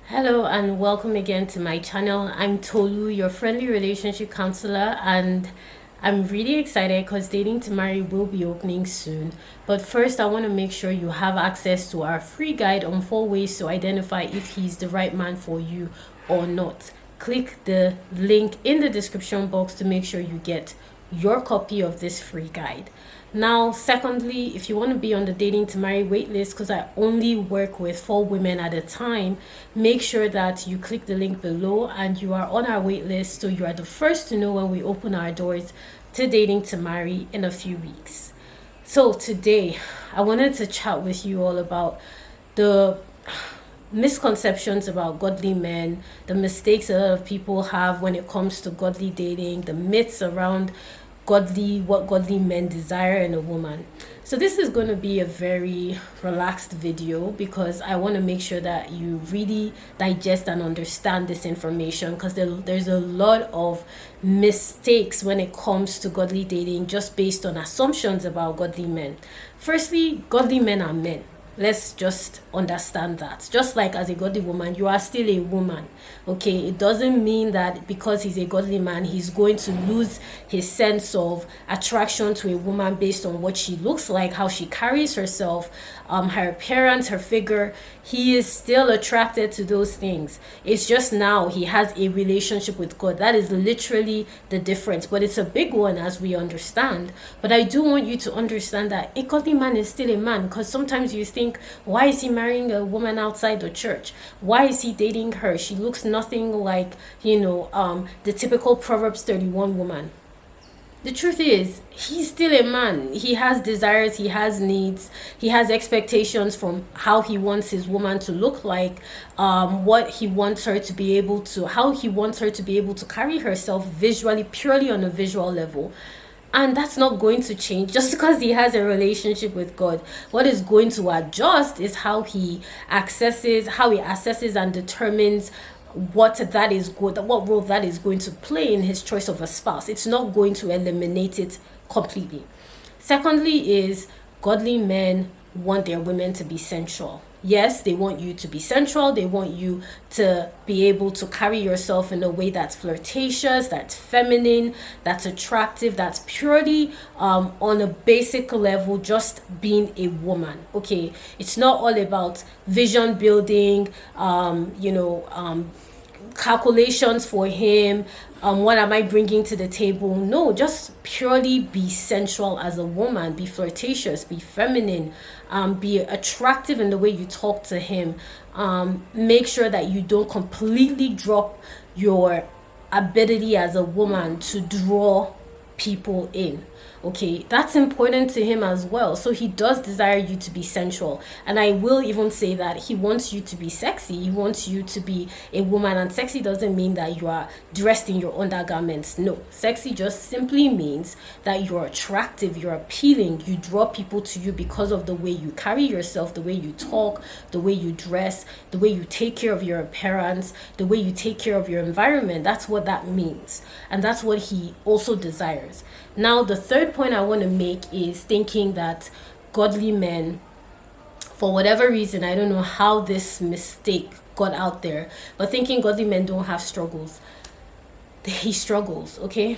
Hello and welcome again to my channel. I'm Tolu, your friendly relationship counselor, and I'm really excited because Dating to Marry will be opening soon. But first, I want to make sure you have access to our free guide on 4 ways to identify if he's the right man for you or not. Click the link in the description box to make sure you get your copy of this free guide. Now, secondly, if you want to be on the Dating to Marry waitlist, because I only work with 4 women at a time, make sure that you click the link below and you are on our waitlist so you are the first to know when we open our doors to Dating to Marry in a few weeks. So today, I wanted to chat with you all about the misconceptions about godly men, the mistakes a lot of people have when it comes to godly dating, the myths around what godly men desire in a woman. So this is going to be a very relaxed video because I want to make sure that you really digest and understand this information, because there's a lot of mistakes when it comes to godly dating just based on assumptions about godly men. Firstly, godly men are men. Let's just understand that. Just like as a godly woman, you are still a woman. Okay, it doesn't mean that because he's a godly man, he's going to lose his sense of attraction to a woman based on what she looks like, how she carries herself, her appearance, her figure. He is still attracted to those things. It's just now he has a relationship with God. That is literally the difference. But it's a big one, as we understand. But I do want you to understand that a godly man is still a man, because sometimes you think, why is he marrying a woman outside the church? Why is he dating her? She looks nothing like, the typical Proverbs 31 woman. The truth is, he's still a man. He has desires, he has needs, he has expectations from how he wants his woman to look like, what he wants her to be able to, how he wants her to be able to carry herself visually, purely on a visual level. And that's not going to change just because he has a relationship with God. What is going to adjust is how he assesses and determines what role that is going to play in his choice of a spouse. It's not going to eliminate it completely. Secondly is godly men want their women to be sensual. Yes, they want you to be sensual. They want you to be able to carry yourself in a way that's flirtatious, that's feminine, that's attractive, that's purely on a basic level, just being a woman. Okay, it's not all about vision building, calculations for him, what am I bringing to the table. No, just purely be sensual as a woman, be flirtatious, be feminine, be attractive in the way you talk to him. Make sure that you don't completely drop your ability as a woman to draw people in. Okay, that's important to him as well. So he does desire you to be sensual. And I will even say that he wants you to be sexy. He wants you to be a woman. And sexy doesn't mean that you are dressed in your undergarments. No, sexy just simply means that you're attractive, you're appealing, you draw people to you because of the way you carry yourself, the way you talk, the way you dress, the way you take care of your appearance, the way you take care of your environment. That's what that means. And that's what he also desires. Now, the third point I want to make is thinking that godly men, for whatever reason, I don't know how this mistake got out there, but thinking godly men don't have struggles. He struggles, okay?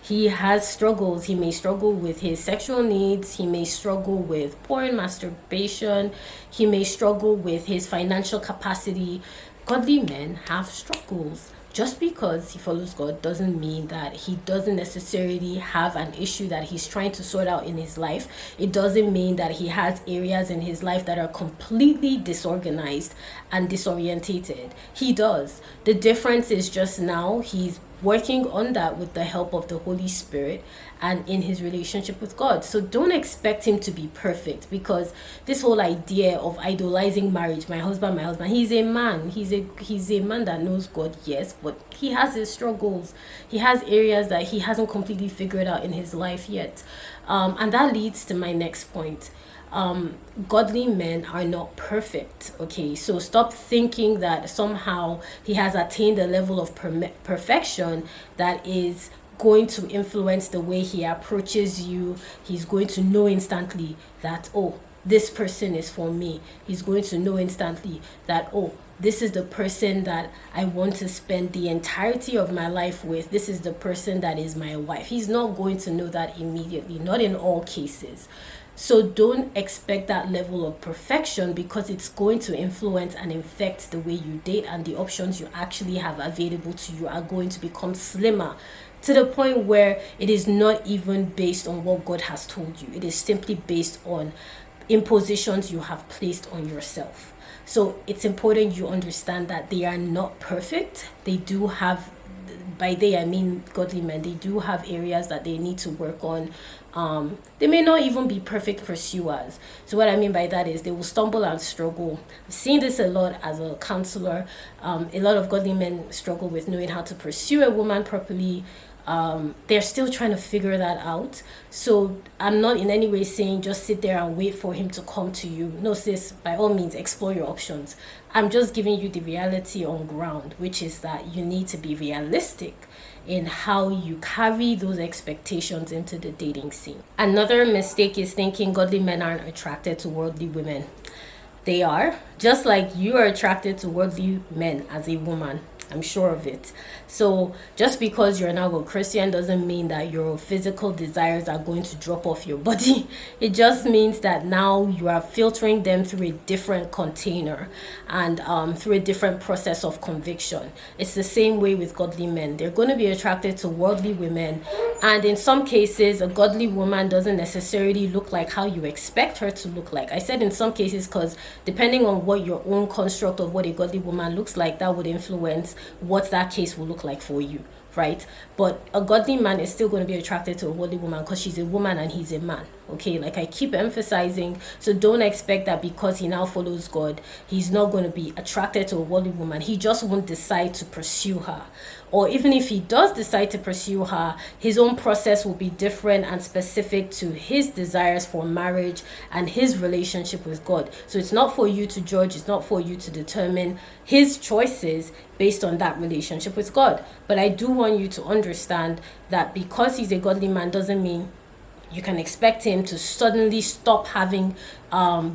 He has struggles. He may struggle with his sexual needs. He may struggle with porn, masturbation. He may struggle with his financial capacity. Godly men have struggles. Just because he follows God doesn't mean that he doesn't necessarily have an issue that he's trying to sort out in his life. It doesn't mean that he has areas in his life that are completely disorganized and disorientated. He does. The difference is just now he's working on that with the help of the Holy Spirit and in his relationship with God. So don't expect him to be perfect, because this whole idea of idolizing marriage, my husband, he's a man. He's a man that knows God, yes, but he has his struggles. He has areas that he hasn't completely figured out in his life yet. And that leads to my next point. Godly men are not perfect. Okay, so stop thinking that somehow he has attained a level of perfection that is going to influence the way he approaches you. He's going to know instantly that, oh, this person is for me. He's going to know instantly that, oh, this is the person that I want to spend the entirety of my life with. This is the person that is my wife. He's not going to know that immediately, not in all cases. So don't expect that level of perfection, because it's going to influence and affect the way you date, and the options you actually have available to you are going to become slimmer, to the point where it is not even based on what God has told you. It is simply based on impositions you have placed on yourself. So it's important you understand that they are not perfect. They do have, by they I mean godly men, they do have areas that they need to work on. They may not even be perfect pursuers. So what I mean by that is they will stumble and struggle. I've seen this a lot as a counselor. A lot of godly men struggle with knowing how to pursue a woman properly. They're still trying to figure that out. So I'm not in any way saying just sit there and wait for him to come to you. No, sis, by all means, explore your options. I'm just giving you the reality on ground, which is that you need to be realistic in how you carry those expectations into the dating scene. Another mistake is thinking godly men aren't attracted to worldly women. They are, just like you are attracted to worldly men as a woman. I'm sure of it. So just because you're now a Christian doesn't mean that your physical desires are going to drop off your body. It just means that now you are filtering them through a different container, and through a different process of conviction. It's the same way with godly men. They're going to be attracted to worldly women, and in some cases a godly woman doesn't necessarily look like how you expect her to look like. I said in some cases because depending on what your own construct of what a godly woman looks like, that would influence what that case will look like for you, right? But a godly man is still going to be attracted to a worldly woman because she's a woman and he's a man. Okay, like I keep emphasizing. So don't expect that because he now follows God, he's not going to be attracted to a worldly woman. He just won't decide to pursue her. Or even if he does decide to pursue her, his own process will be different and specific to his desires for marriage and his relationship with God. So it's not for you to judge, it's not for you to determine his choices based on that relationship with God. But I do want you to understand that because he's a godly man doesn't mean you can expect him to suddenly stop having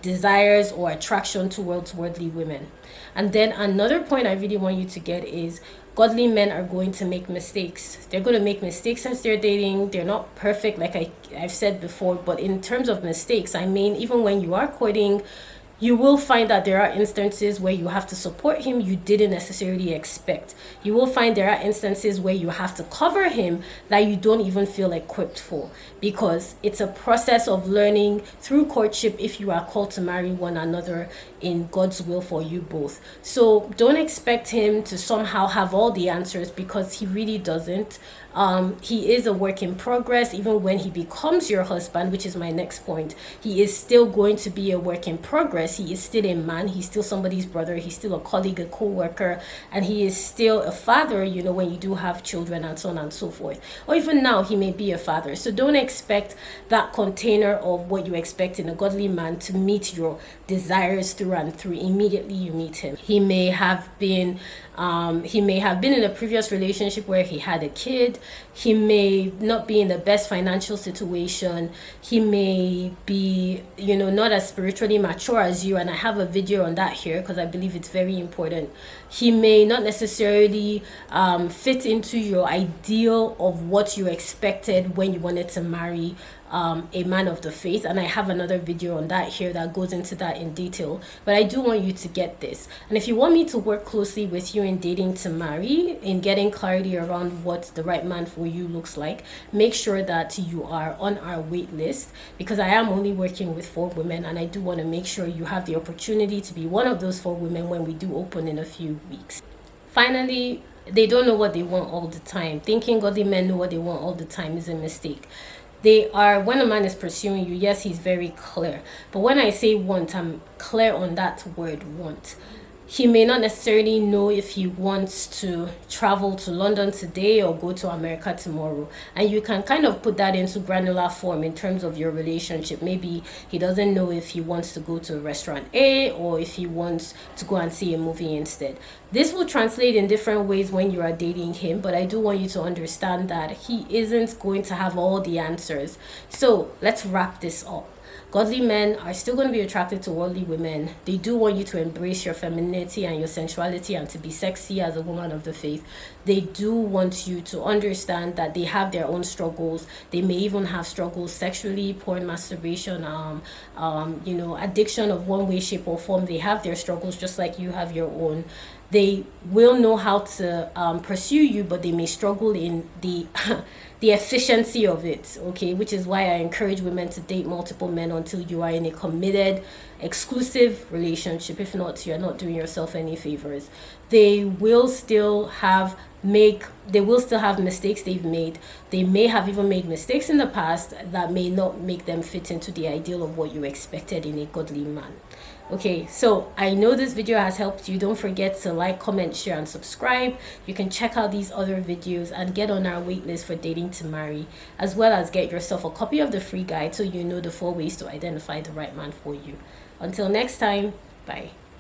desires or attraction towards worldly women. And then another point I really want you to get is godly men are going to make mistakes. They're going to make mistakes as they're dating. They're not perfect, like I've said before. But in terms of mistakes, I mean, even when you are courting, you will find that there are instances where you have to support him you didn't necessarily expect. You will find there are instances where you have to cover him that you don't even feel equipped for, because it's a process of learning through courtship if you are called to marry one another in God's will for you both. So don't expect him to somehow have all the answers, because he really doesn't. He is a work in progress. Even when he becomes your husband, which is my next point, he is still going to be a work in progress. He is still a man. He's still somebody's brother. He's still a colleague, a co-worker, and he is still a father, you know, when you do have children and so on and so forth. Or even now, he may be a father. So don't expect that container of what you expect in a godly man to meet your desires through and through immediately you meet him. He may have been in a previous relationship where he had a kid. He may not be in the best financial situation. He may be, not as spiritually mature as you. And I have a video on that here because I believe it's very important. He may not necessarily fit into your ideal of what you expected when you wanted to marry a man of the faith, and I have another video on that here that goes into that in detail. But I do want you to get this, and if you want me to work closely with you in dating to marry, in getting clarity around what the right man for you looks like, make sure that you are on our wait list, because I am only working with 4 women, and I do want to make sure you have the opportunity to be one of those 4 women when we do open in a few weeks. Finally, they don't know what they want all the time. Thinking godly men know what they want all the time is a mistake. They are, when a man is pursuing you, yes, he's very clear. But when I say want, I'm clear on that word want. He may not necessarily know if he wants to travel to London today or go to America tomorrow. And you can kind of put that into granular form in terms of your relationship. Maybe he doesn't know if he wants to go to restaurant A or if he wants to go and see a movie instead. This will translate in different ways when you are dating him, but I do want you to understand that he isn't going to have all the answers. So let's wrap this up. Godly men are still going to be attracted to worldly women. They do want you to embrace your femininity and your sensuality and to be sexy as a woman of the faith. They do want you to understand that they have their own struggles. They may even have struggles sexually, porn, masturbation, addiction of one way, shape, or form. They have their struggles just like you have your own. They will know how to pursue you, but they may struggle in the the efficiency of it, okay? Which is why I encourage women to date multiple men until you are in a committed, exclusive relationship. If not, you're not doing yourself any favors. They will still have mistakes they've made. They may have even made mistakes in the past that may not make them fit into the ideal of what you expected in a godly man. Okay, so I know this video has helped you. Don't forget to like, comment, share, and subscribe. You can check out these other videos and get on our waitlist for dating to marry, as well as get yourself a copy of the free guide so you know the 4 ways to identify the right man for you. Until next time, bye.